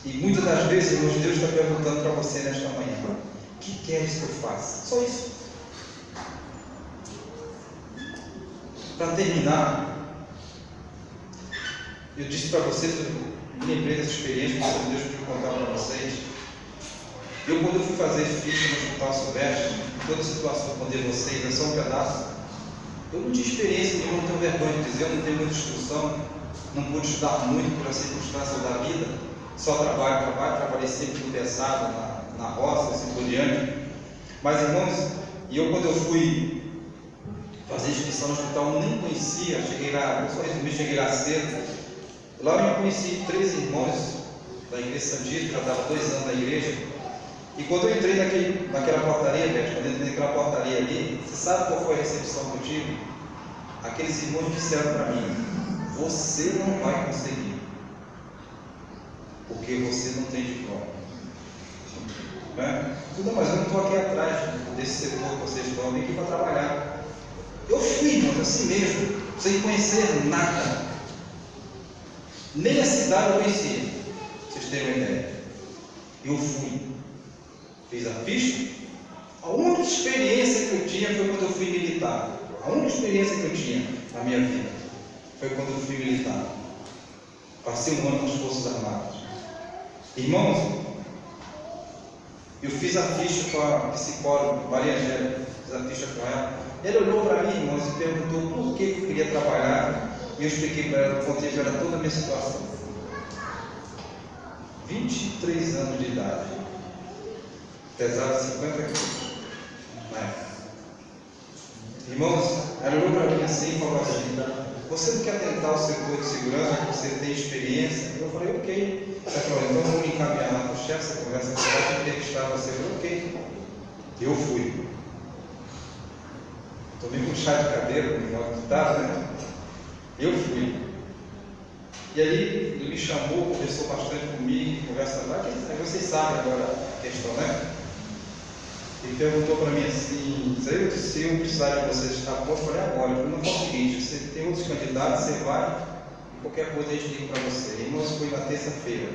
E muitas das vezes, irmãos, Deus está perguntando para você nesta manhã: o que queres que eu faça? Só isso. Para terminar, eu disse para vocês, eu me lembrei dessa experiência que Deus pediu contar para vocês. Quando eu fui fazer ficha no Hospital Silvestre, toda a situação que eu contei vocês, é só um pedaço. Eu não tinha experiência nenhuma, não tenho vergonha de dizer, eu não tenho muita instrução, não pude estudar muito por as circunstâncias da vida, só trabalhei sempre muito pesado na roça, assim por diante. Mas, irmãos, quando eu fui fazer inscrição no hospital, eu nem conhecia, cheguei lá, só resumir, cheguei lá cedo. Lá eu conheci 3 irmãos da Igreja Santista, já estava 2 anos na igreja. E quando eu entrei naquela portaria, quando eu entrei naquela portaria ali, você sabe qual foi a recepção que eu tive? Aqueles irmãos disseram para mim: você não vai conseguir, porque você não tem diploma. Tudo, mas eu não estou aqui atrás desse setor que vocês estão, eu vim aqui para trabalhar. Eu fui, irmãos, assim mesmo, sem conhecer nada. Nem a cidade eu conhecia, pra vocês terem uma ideia. Eu fui, fiz a ficha. A única experiência que eu tinha foi quando eu fui militar. A única experiência que eu tinha na minha vida foi quando eu fui militar. Passei um ano nas Forças Armadas. Irmãos, eu fiz a ficha com a psicóloga Maria Angélica, fiz a ficha com ela. Ele olhou para mim, irmãos, e perguntou por que eu queria trabalhar. E eu expliquei para ela, contei para ela toda a minha situação. 23 anos de idade, pesava 50 quilos. Irmãos, ela olhou para mim assim e falou assim: você não quer tentar o setor de segurança, que você tem experiência? Eu falei: ok. Ela falou: então vamos me encaminhar lá para o chefe, você conversa com você, vai entrevistar você. Eu falei: ok. Eu fui. Tomei um chá de cadeira, né? Eu fui. E aí ele me chamou, conversou bastante comigo, conversa lá, aí vocês sabem agora a questão, né? Ele perguntou para mim assim: se eu precisar de vocês estar pronto, eu falei: agora. Eu falei: não, faz o seguinte, você tem outros candidatos, você vai, e qualquer coisa a gente liga para você. E nós foi na terça-feira.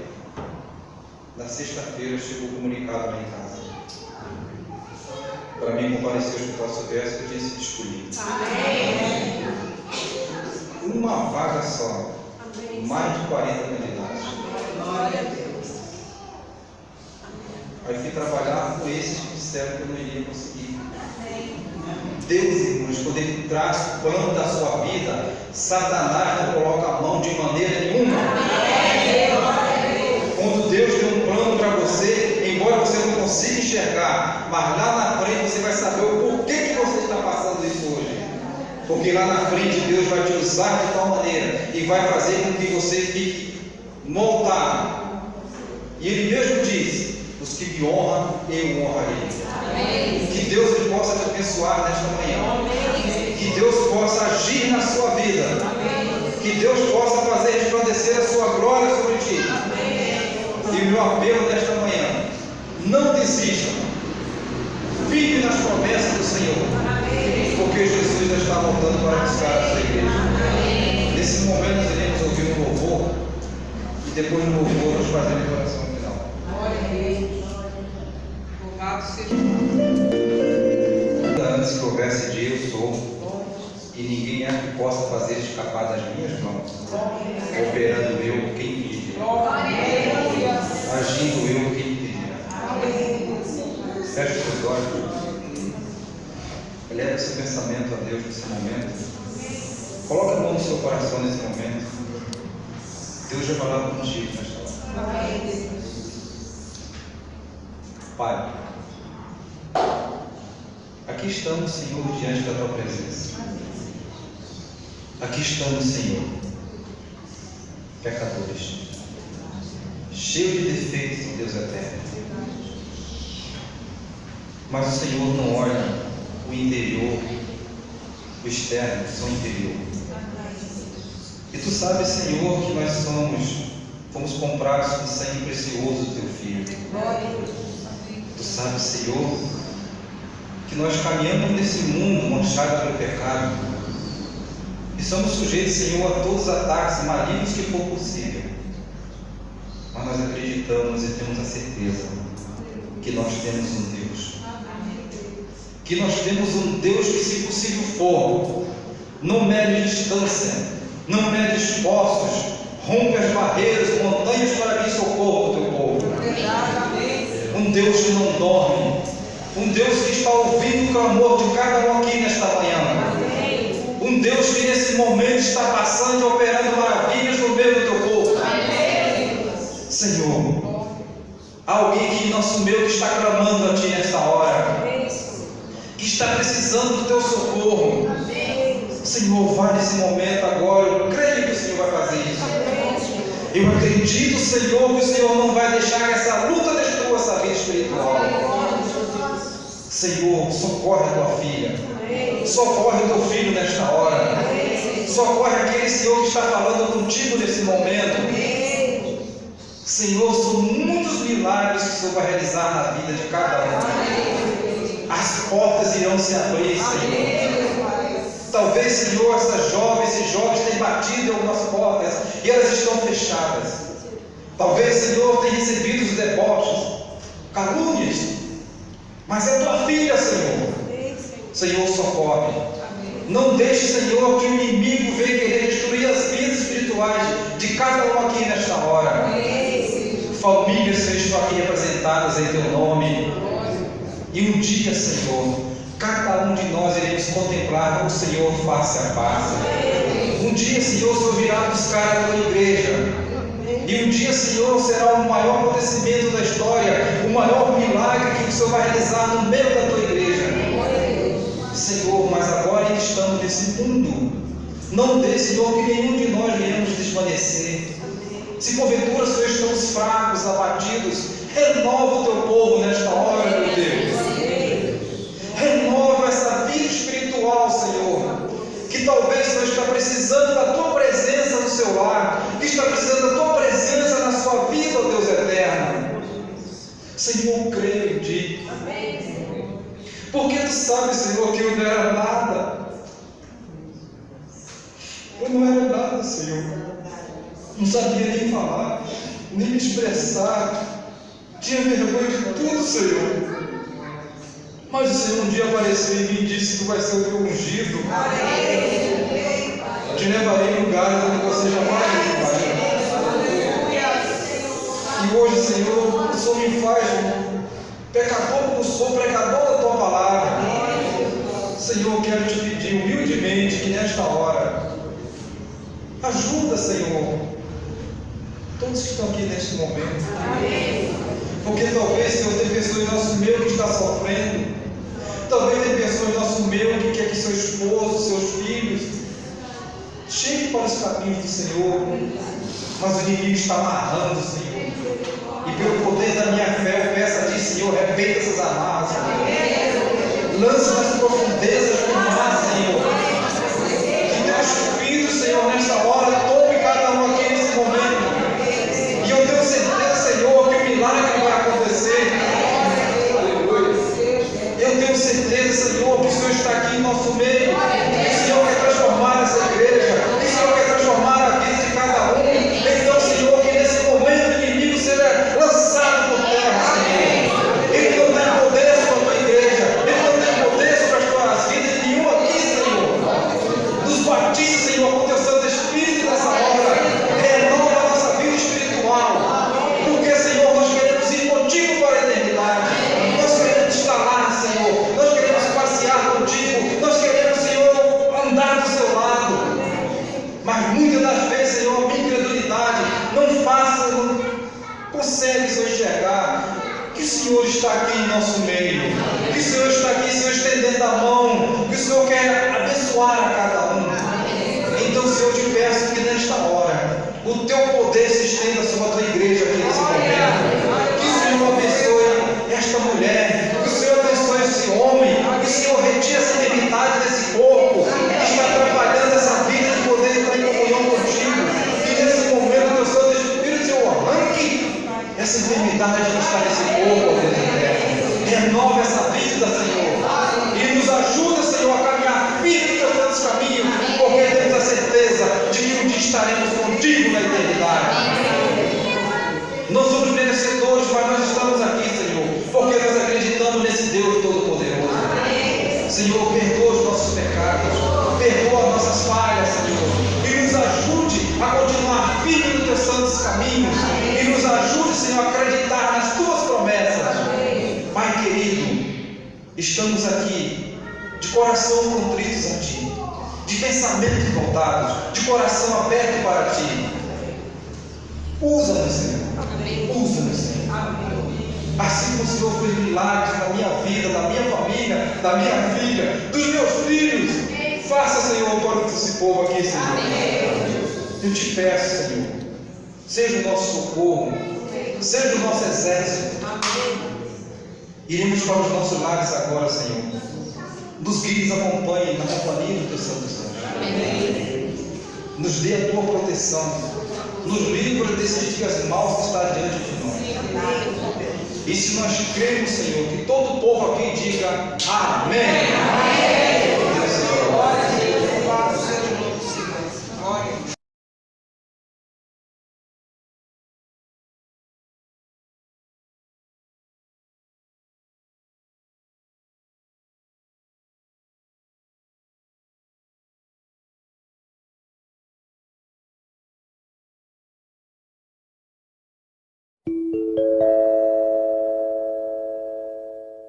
Na sexta-feira chegou o comunicado lá em casa. Para mim comparecer ao Hospital Silvestre, que eu tinha sido escolhido. Amém. Uma vaga só. Amém. Mais de 40 candidatos. Glória a Deus. Aí fui trabalhar com esses que disseram que eu não iria conseguir. Deus, irmãos, quando Ele traz o plano da sua vida, Satanás não coloca a mão de maneira nenhuma. Quando Deus tem um plano para você, embora você não consiga enxergar, mas lá na frente você vai saber o porquê que você está passando isso hoje. Porque lá na frente Deus vai te usar de tal maneira e vai fazer com que você fique moldado. E Ele mesmo diz: os que me honram, eu honrarei. Amém. Que Deus possa te abençoar nesta manhã. Amém. Que Deus possa agir na sua vida. Amém. Que Deus possa fazer resplandecer a sua glória sobre ti. Amém. E o meu apelo nesta manhã: não desista. Vive nas promessas do Senhor. Amém. Porque Jesus já está voltando para buscar a sua igreja. Amém. Nesse momento nós iremos ouvir um louvor. E depois do louvor nós fazemos a oração final. Glória a Deus. Louvado seja. Antes que houvesse dia, eu sou, e ninguém é que possa fazer escapar das minhas mãos, operando eu quem pedir, agindo eu quem pedir. Feche os seus olhos, eleva esse pensamento a Deus nesse momento, coloque a mão no seu coração nesse momento. Deus já falou contigo nesta hora. Pai, aqui estamos, Senhor, diante da Tua presença. Aqui estamos, Senhor, pecadores, cheios de defeitos, ó Deus eterno. Mas o Senhor não olha o interior, o externo, só o interior. E Tu sabes, Senhor, que nós fomos comprados com sangue precioso do Teu Filho. Tu sabes, Senhor, que nós caminhamos nesse mundo manchado pelo pecado e somos sujeitos, Senhor, a todos os ataques malignos que for possível. Mas nós acreditamos e temos a certeza que nós temos um Deus. Que nós temos um Deus que, se possível for, não mede distância, não mede esforços, rompe as barreiras, montanhas para vir socorro ao teu povo. Um Deus que não dorme, um Deus que está ouvindo o clamor de cada um aqui nesta manhã. Um Deus que nesse momento está passando e operando maravilhas no meio do teu povo. Senhor, há alguém que nosso meio que está clamando a Ti nesta hora, que está precisando do Teu socorro. Senhor, vai nesse momento agora. Eu creio que o Senhor vai fazer isso. Eu acredito, Senhor, que o Senhor não vai deixar que essa luta destrua essa vida espiritual. Senhor, socorre a Tua filha. Socorre o Teu filho nesta hora. Socorre aquele, Senhor, que está falando contigo nesse momento. Senhor, são muitos milagres que o Senhor vai realizar na vida de cada um. As portas irão se abrir, Senhor. Talvez, Senhor, essas jovens e jovens tenham batido em algumas portas e elas estão fechadas. Talvez, Senhor, tenha recebido os deboches, calúnias, mas é Tua filha, Senhor. Senhor, socorre. Não deixe, Senhor, que o inimigo venha querer destruir as vidas espirituais de cada um aqui nesta hora. Famílias, Senhor, estão aqui representadas em Teu nome. E um dia, Senhor, cada um de nós iremos contemplar o Senhor face a face. Um dia, Senhor, o Senhor virá buscar a Tua igreja. E um dia, Senhor, será o maior acontecimento da história, o maior milagre que o Senhor vai realizar no meio da Tua igreja. Senhor, mas agora que estamos nesse mundo, não dê, Senhor, que nenhum de nós venhamos desvanecer. Se porventura, Senhor, estamos fracos, abatidos, renova o Teu povo nesta hora, meu Deus. Renova essa vida espiritual, Senhor, que talvez, Senhor, está precisando da Tua presença no seu lar, que está precisando da Tua presença na sua vida, ó Deus eterno. Senhor, eu creio em Ti. Porque Tu sabes, Senhor, que eu não era nada. Eu não era nada, Senhor. Não sabia nem falar, nem me expressar. Tinha vergonha de tudo, Senhor. Mas o Senhor um dia apareceu em mim e disse: Tu vais ser o Teu ungido. Te levarei em lugares onde você jamais vai. E hoje, Senhor, o Senhor me faz pecador como sou, pregador da Tua palavra. Senhor, eu quero Te pedir humildemente que nesta hora, ajuda, Senhor, todos que estão aqui neste momento. Porque talvez, Senhor, tem pessoas em nosso meio que está sofrendo. Talvez tem pessoas em nosso meio que quer que seu esposo, seus filhos cheguem para os caminhos do Senhor, mas o inimigo está amarrando, Senhor. E pelo poder da minha fé, eu peço a Ti, Senhor, arrebenta essas amarras, Senhor. Lança nas profundezas do mar, Senhor. Que Teu Espírito, Senhor, nesta hora, tome cada um aqui nesse momento. E eu tenho certeza, Senhor, que o milagre vai acontecer. Eu tenho certeza, Senhor, que o Senhor está aqui em nosso meio. Que o Senhor quer transformar essa igreja. Que o Senhor quer transformar a vida de cada um. Então, Senhor, que nesse momento o inimigo seja lançado por terra, Senhor. Ele não tem poder sobre a Tua igreja. Ele não tem poder sobre as Tuas vidas. Nenhum aqui, Senhor. Nos batiza, Senhor, com Teu Santo Espírito nessa hora. Renova a nossa vida espiritual. Porque, Senhor, nós queremos ir contigo para a eternidade. Nós queremos estar lá, Senhor. Nós queremos passear contigo. Nós queremos, Senhor, andar do seu lado. Mas muitas das vezes, Senhor, a minha incredulidade não faça, não consegue, Senhor, enxergar que o Senhor está aqui em nosso meio. Que o Senhor está aqui, Senhor, estendendo a mão. Que o Senhor quer abençoar a cada um. Então, Senhor, eu te peço que nesta hora o Teu poder se estenda sobre a Tua igreja aqui nesse momento. Que o Senhor abençoe esta mulher. Que o Senhor abençoe esse homem. Que o Senhor retire essa enfermidade desse corpo que está atrapalhando essa vida de poder estar em comunhão contigo. Que nesse momento, Teu Santo Espírito, Senhor, arranque essa enfermidade que está nesse corpo, ó Deus eterno. Renova essa vida, Senhor. estamos aqui de coração contritos a Ti, de pensamentos voltados, de coração aberto para Ti. Usa-nos, Senhor. Usa-nos, Senhor. Assim como o Senhor fez milagres na minha vida, na minha família, da minha filha, dos meus filhos. Faça, Senhor, para esse povo aqui, Senhor. Eu te peço, Senhor. Seja o nosso socorro. Seja o nosso exército. Iremos para os nossos lares agora, Senhor. Nos guie, nos acompanhe na companhia do Teu Santo Santo. Nos dê a Tua proteção. Nos livre desses dias maus que está diante de nós. E se nós cremos, Senhor, que todo o povo aqui diga amém. Amém. Deus, Senhor.